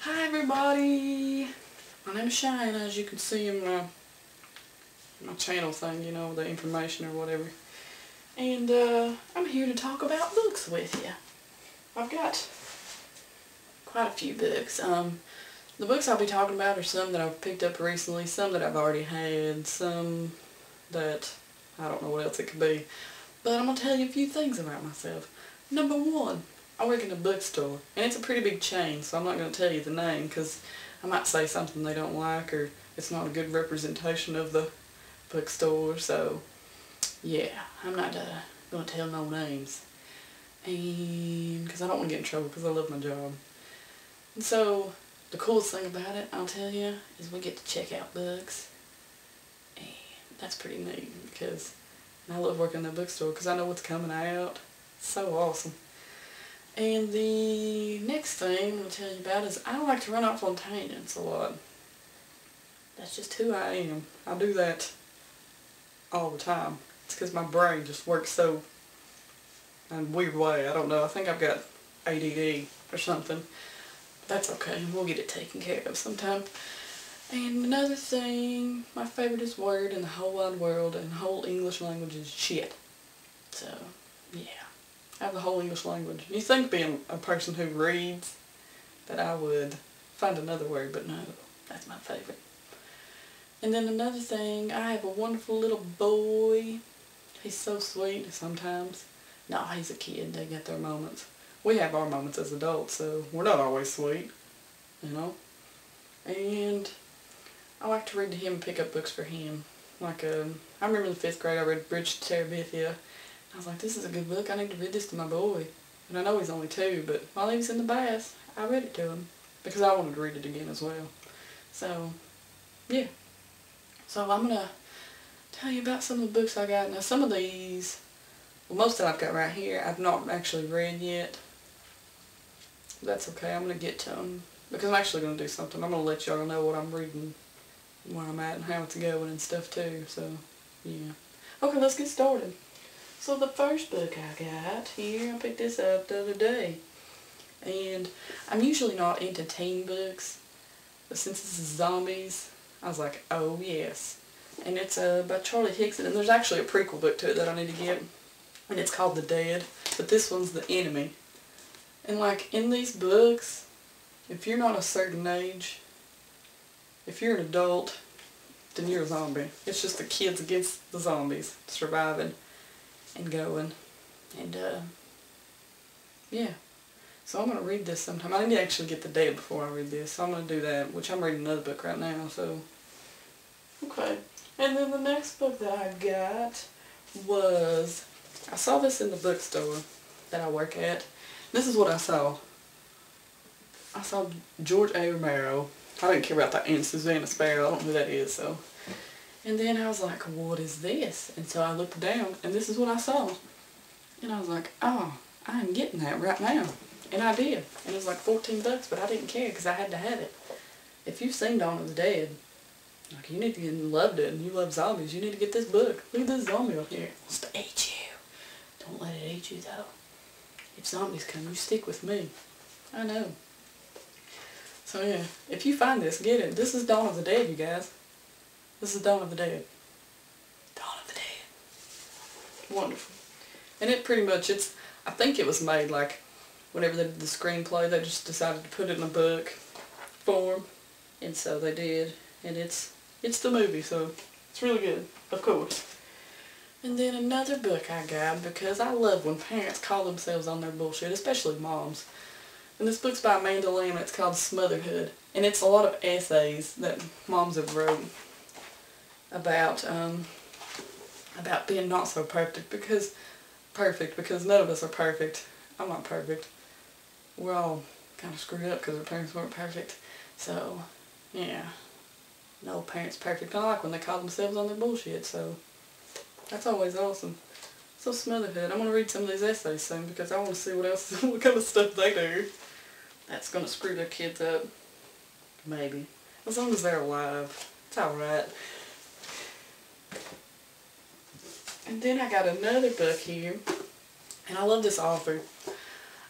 Hi everybody! My name is Cheyenne, as you can see in my channel thing, you know, the information or whatever. And I'm here to talk about books with you. I've got quite a few books. The books I'll be talking about are some that I've picked up recently, some that I've already had, some that I don't know what else it could be. But I'm going to tell you a few things about myself. Number one, I work in a bookstore, and it's a pretty big chain, so I'm not going to tell you the name because I might say something they don't like or it's not a good representation of the bookstore, so yeah, I'm not going to tell no names. And because I don't want to get in trouble because I love my job. And so the coolest thing about it, I'll tell you, is we get to check out books, and that's pretty neat because I love working in the bookstore because I know what's coming out. It's so awesome. And the next thing I'm going to tell you about is I like to run off on tangents a lot. That's just who I am. I do that all the time. It's because my brain just works so in a weird way. I don't know. I think I've got ADD or something. That's okay. We'll get it taken care of sometime. And another thing, my favoriteest word in the whole wide world and the whole English language is shit. So, yeah. I have the whole English language. You think being a person who reads that I would find another word, but no, that's my favorite. And then another thing, I have a wonderful little boy. He's so sweet sometimes. No, he's a kid. They get their moments. We have our moments as adults, so we're not always sweet, you know. And I like to read to him and pick up books for him. Like, I remember in the 5th grade I read Bridge to Terabithia. I was like, this is a good book. I need to read this to my boy. And I know he's only 2, but while he was in the bath, I read it to him because I wanted to read it again as well. So, yeah. So I'm going to tell you about some of the books I got. Now, some of these, well, most that I've got right here, I've not actually read yet. That's okay. I'm going to get to them because I'm actually going to do something. I'm going to let y'all know what I'm reading, where I'm at, and how it's going and stuff too. So, yeah. Okay, let's get started. So the first book I got here, I picked this up the other day. And I'm usually not into teen books, but since this is zombies, I was like, oh yes. And it's by Charlie Higson, and there's actually a prequel book to it that I need to get. And it's called The Dead, but this one's The Enemy. And like in these books, if you're not a certain age, if you're an adult, then you're a zombie. It's just the kids against the zombies, surviving and going. And yeah. So I'm going to read this sometime. I need to actually get The Dead before I read this. So I'm going to do that, which I'm reading another book right now, so. Okay. And then the next book that I got was, I saw this in the bookstore that I work at. This is what I saw. I saw George A. Romero. I didn't care about that Aunt Susanna Sparrow. I don't know who that is, so. And then I was like, what is this? And so I looked down, and this is what I saw. And I was like, oh, I'm getting that right now. And I did. And it was like $14, but I didn't care because I had to have it. If you've seen Dawn of the Dead, like you need to get loved it, and you love zombies, you need to get this book. Look at this zombie up here. It wants to eat you. Don't let it eat you, though. If zombies come, you stick with me. I know. So yeah, if you find this, get it. This is Dawn of the Dead, you guys. This is Dawn of the Dead. Dawn of the Dead. Wonderful. And it pretty much, I think it was made like, whenever they did the screenplay, they just decided to put it in a book form. And so they did. And it's the movie, so it's really good, of course. And then another book I got, because I love when parents call themselves on their bullshit, especially moms. And this book's by Amanda Lamb, it's called Smotherhood. And it's a lot of essays that moms have wrote about being not so perfect because none of us are perfect. I'm not perfect. We're all kind of screwed up because our parents weren't perfect. So, yeah. No parent's perfect. I like when they call themselves on their bullshit, so that's always awesome. So Smotherhood, I'm going to read some of these essays soon because I want to see what else, what kind of stuff they do. That's going to screw their kids up. Maybe. As long as they're alive. It's alright. And then I got another book here, and I love this author.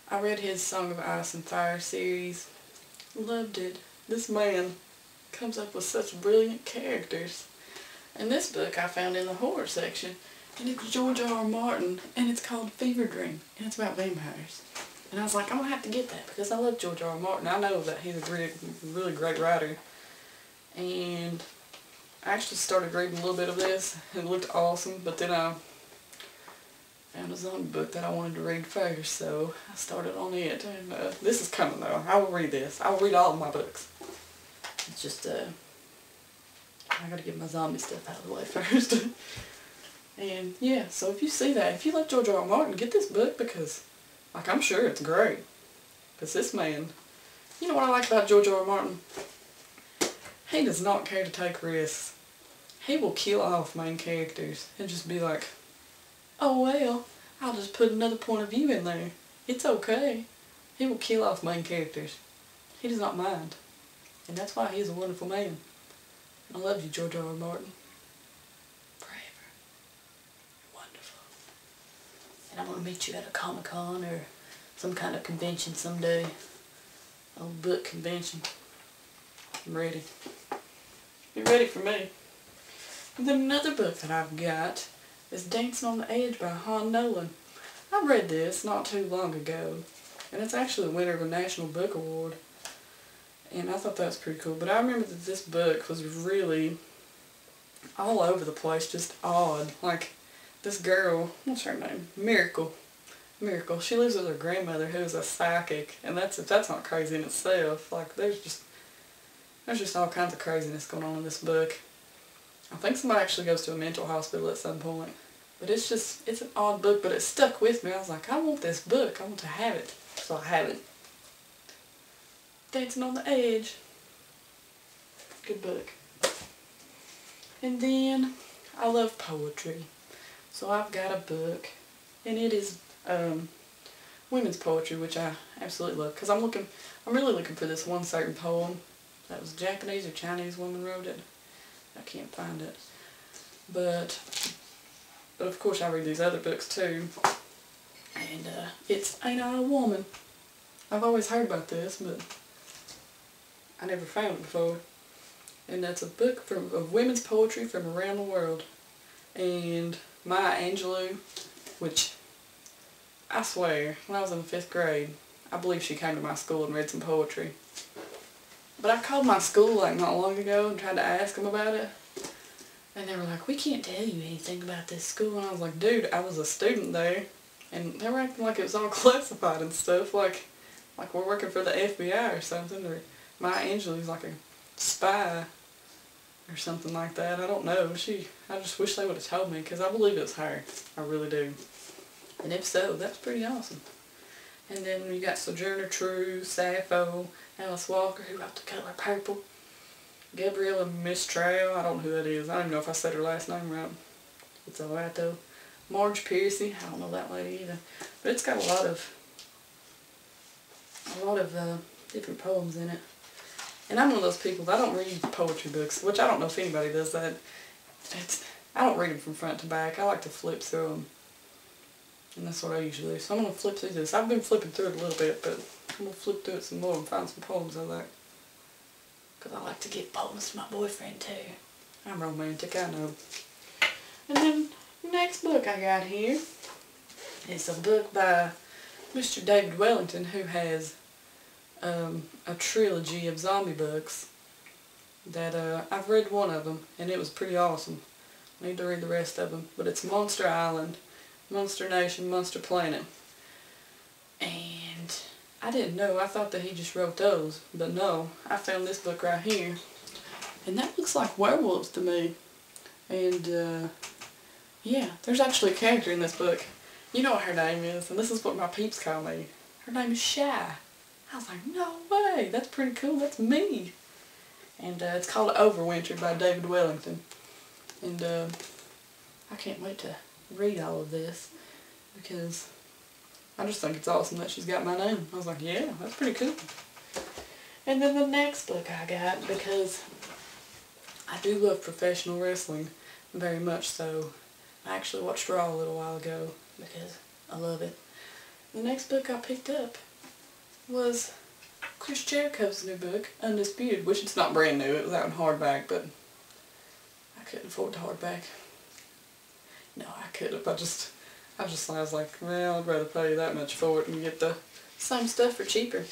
I read his Song of Ice and Fire series. Loved it. This man comes up with such brilliant characters. And this book I found in the horror section, and it's George R. R. Martin, and it's called Fever Dream, and it's about vampires. And I was like, I'm going to have to get that because I love George R. R. Martin. I know that he's a really great writer. And I actually started reading a little bit of this, and it looked awesome, but then I found a zombie book that I wanted to read first, so I started on it. And this is coming though. I will read this. I will read all of my books. It's just, I gotta get my zombie stuff out of the way first. And yeah, so if you see that, if you like George R. R. Martin, get this book because, like, I'm sure it's great. Because this man, you know what I like about George R. R. Martin? He does not care to take risks. He will kill off main characters and just be like, oh well, I'll just put another point of view in there. It's okay. He will kill off main characters. He does not mind. And that's why he is a wonderful man. I love you, George R. R. Martin. Forever. You're wonderful. And I'm going to meet you at a Comic-Con or some kind of convention someday. A book convention. I'm ready. Be ready for me. And then another book that I've got is Dancing on the Edge by Han Nolan. I read this not too long ago, and it's actually the winner of a National Book Award. And I thought that was pretty cool. But I remember that this book was really all over the place, just odd. Like, this girl, what's her name? Miracle. Miracle. She lives with her grandmother who is a psychic, and that's not crazy in itself. Like, there's just all kinds of craziness going on in this book. I think somebody actually goes to a mental hospital at some point. But it's an odd book, but it stuck with me. I was like, I want this book. I want to have it. So I have it. Dancing on the Edge. Good book. And then, I love poetry. So I've got a book, and it is women's poetry, which I absolutely love. Because I'm really looking for this one certain poem. That was a Japanese or Chinese woman wrote it. I can't find it. But of course I read these other books too. And it's Ain't I a Woman? I've always heard about this, but I never found it before. And that's a book of women's poetry from around the world. And Maya Angelou, which I swear, when I was in the 5th grade, I believe she came to my school and read some poetry. But I called my school like not long ago and tried to ask them about it. And they were like, we can't tell you anything about this school. And I was like, dude, I was a student there. And they were acting like it was all classified and stuff. Like we're working for the FBI or something. Or Maya Angelou's like a spy or something like that. I don't know. I just wish they would have told me because I believe it was her. I really do. And if so, that's pretty awesome. And then you got Sojourner Truth, Sappho, Alice Walker, who wrote The Color Purple, Gabriella Mistral, I don't know who that is. I don't even know if I said her last name right. It's alright though. Marge Piercy, I don't know that lady either. But it's got a lot of different poems in it. And I'm one of those people that I don't read poetry books, which I don't know if anybody does that. I don't read them from front to back. I like to flip through them. And that's what I usually do. So I'm going to flip through this. I've been flipping through it a little bit, but I'm going to flip through it some more and find some poems I like. Because I like to give poems to my boyfriend too. I'm romantic, I know. And then the next book I got here is a book by Mr. David Wellington, who has a trilogy of zombie books that I've read one of them and it was pretty awesome. I need to read the rest of them. But it's Monster Island, Monster Nation, Monster Planet. And I didn't know. I thought that he just wrote those. But no, I found this book right here. And that looks like werewolves to me. And yeah, there's actually a character in this book. You know what her name is. And this is what my peeps call me. Her name is Shy. I was like, no way. That's pretty cool. That's me. And it's called Overwinter by David Wellington. And I can't wait to read all of this because I just think it's awesome that she's got my name. I was like, yeah, that's pretty cool. And then the next book I got, because I do love professional wrestling very much so. I actually watched Raw a little while ago because I love it. The next book I picked up was Chris Jericho's new book, Undisputed, which it's not brand new, it was out in hardback, but I couldn't afford the hardback. No, I couldn't. I was like, well, I'd rather pay that much for it and get the same stuff for cheaper.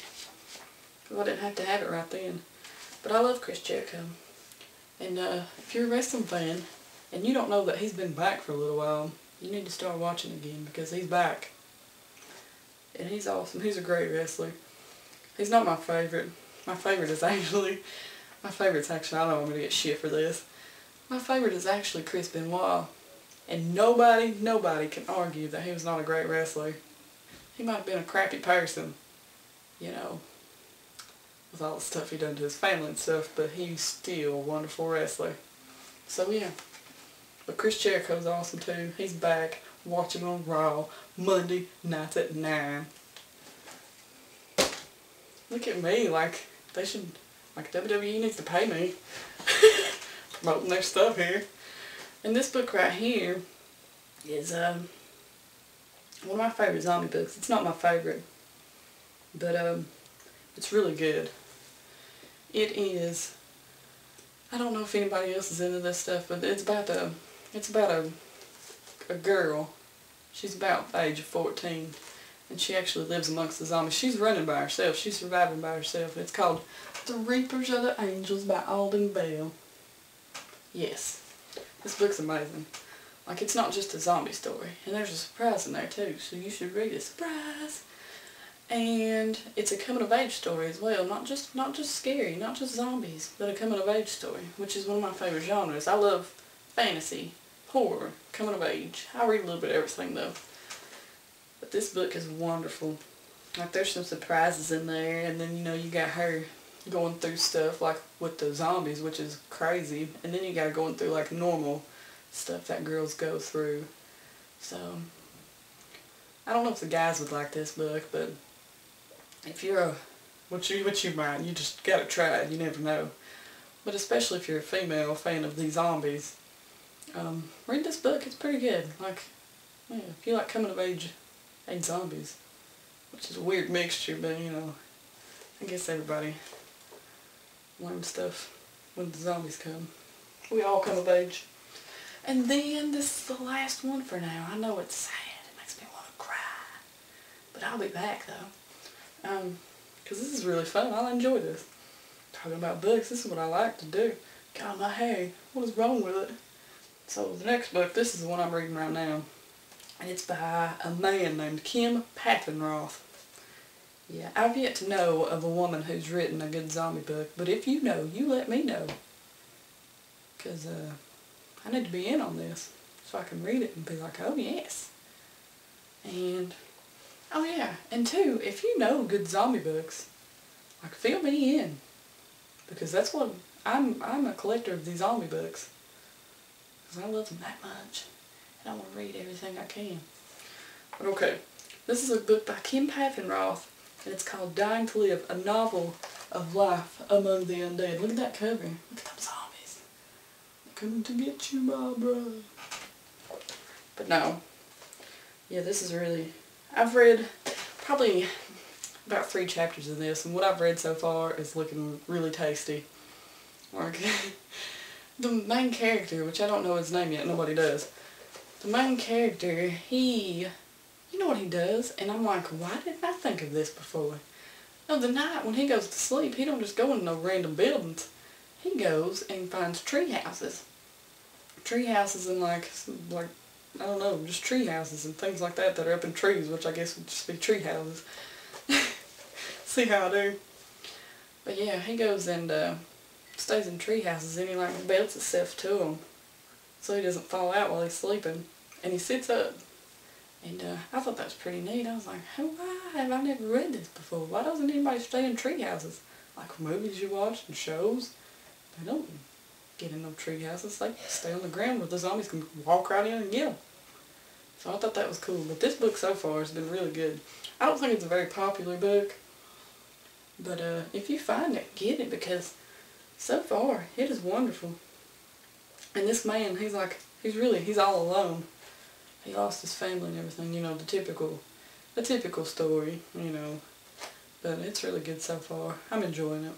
Well, I didn't have to have it right then. But I love Chris Jericho. And if you're a wrestling fan and you don't know that he's been back for a little while, you need to start watching again because he's back. And he's awesome. He's a great wrestler. He's not my favorite. My favorite's actually, I don't know I'm going to get shit for this. My favorite is actually Chris Benoit. And nobody can argue that he was not a great wrestler. He might have been a crappy person, you know, with all the stuff he done to his family and stuff, but he's still a wonderful wrestler. So yeah. But Chris Jericho's awesome too. He's back. Watch him on Raw Monday nights at 9. Look at me, like they should, like WWE needs to pay me promoting their stuff here. And this book right here is one of my favorite zombie books. It's not my favorite, but it's really good. It is. I don't know if anybody else is into this stuff, but it's about a girl. She's about the age of 14, and she actually lives amongst the zombies. She's running by herself. She's surviving by herself. It's called The Reapers of the Angels by Alden Bell. Yes. This book's amazing. Like, it's not just a zombie story. And there's a surprise in there, too. So you should read it. Surprise! And it's a coming-of-age story as well. Not just scary, not just zombies, but a coming-of-age story, which is one of my favorite genres. I love fantasy, horror, coming-of-age. I read a little bit of everything, though. But this book is wonderful. Like, there's some surprises in there. And then, you know, you got her going through stuff like with the zombies, which is crazy, and then you got going through like normal stuff that girls go through. So I don't know if the guys would like this book, but if you're what you might, you just gotta try it. You never know. But especially if you're a female fan of these zombies, read this book. It's pretty good. Like, yeah, if you like coming of age zombies, which is a weird mixture, but you know, I guess everybody learn stuff when the zombies come. We all come of age. And then this is the last one for now. I know it's sad. It makes me want to cry. But I'll be back though. Because this is really fun. I'll enjoy this. Talking about books, this is what I like to do. God, my hair. What is wrong with it? So the next book, this is the one I'm reading right now. And it's by a man named Kim Paffenroth. Yeah, I've yet to know of a woman who's written a good zombie book, but if you know, you let me know. Because I need to be in on this so I can read it and be like, oh yes. And, oh yeah, and two, if you know good zombie books, like fill me in. Because that's what, I'm a collector of these zombie books. Because I love them that much. And I want to read everything I can. But okay, this is a book by Kim Paffenroth. And it's called Dying to Live, a novel of life among the undead. Look at that cover. Look at them zombies. They're coming to get you, Barbara. But no. Yeah, this is really... I've read probably about 3 chapters of this, and what I've read so far is looking really tasty. Like, the main character, which I don't know his name yet, nobody does. The main character, you know what he does? And I'm like, why didn't I think of this before? No, the night when he goes to sleep, he don't just go into no random buildings. He goes and finds tree houses. Tree houses and like, I don't know, just tree houses and things like that are up in trees, which I guess would just be tree houses. See how I do? But yeah, he goes and stays in tree houses and he like belts himself to them so he doesn't fall out while he's sleeping. And he sits up. And I thought that was pretty neat. I was like, why have I never read this before? Why doesn't anybody stay in tree houses? Like movies you watch and shows. They don't get in no tree houses. They stay on the ground where the zombies can walk right in and get them. So I thought that was cool. But this book so far has been really good. I don't think it's a very popular book. But if you find it, get it because so far it is wonderful. And this man, he's all alone. He lost his family and everything, you know, the typical story, you know. but it's really good so far. I'm enjoying it.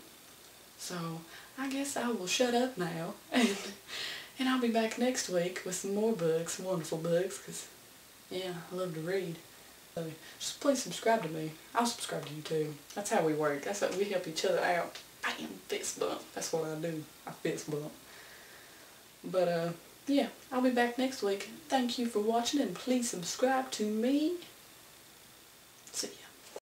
So I guess I will shut up now, and I'll be back next week with some more books, wonderful books, because, yeah, I love to read. So just please subscribe to me. I'll subscribe to you too. That's how we work. That's how we help each other out. Bam, fist bump. That's what I do. I fist bump. But, yeah, I'll be back next week. Thank you for watching, and please subscribe to me. See ya.